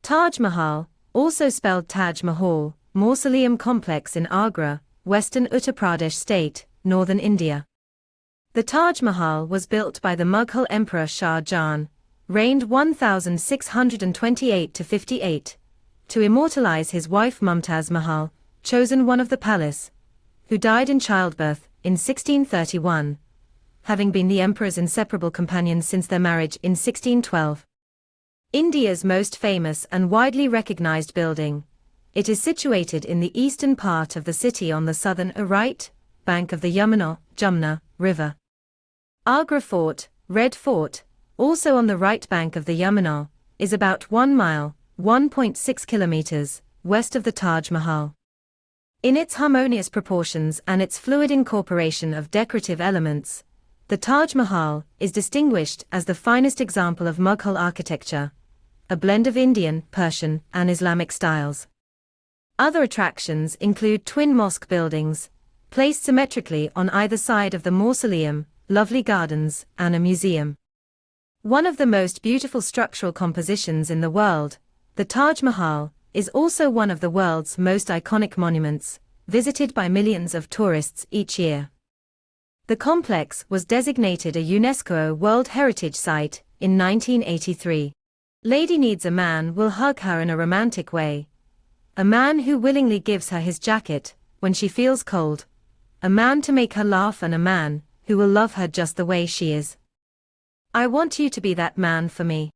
Taj Mahal, also spelled Taj Mahal, mausoleum complex in Agra, western Uttar Pradesh state, northern India. The Taj Mahal was built by the Mughal Emperor Shah Jahān, reigned 1628–58, to immortalize his wife Mumtaz Mahal, chosen one of the palace, who died in childbirth in 1631, having been the emperor's inseparable companion since their marriage in 1612. India's most famous and widely recognized building, it is situated in the eastern part of the city on the southern right bank of the Yamuna River. Agra Fort, Red Fort, also on the right bank of the Yamuna, is about 1 mile, 1.6 kilometers, west of the Taj Mahal. In its harmonious proportions and its fluid incorporation of decorative elements, the Taj Mahal is distinguished as the finest example of Mughal architecture, a blend of Indian, Persian, and Islamic styles. Other attractions include twin mosque buildings, placed symmetrically on either side of the mausoleum, lovely gardens, and a museum. One of the most beautiful structural compositions in the world, the Taj Mahal, is also one of the world's most iconic monuments, visited by millions of tourists each year. The complex was designated a UNESCO World Heritage Site in 1983. Lady needs a man will hug her in a romantic way. A man who willingly gives her his jacket when she feels cold. A man to make her laugh and a man who will love her just the way she is. I want you to be that man for me.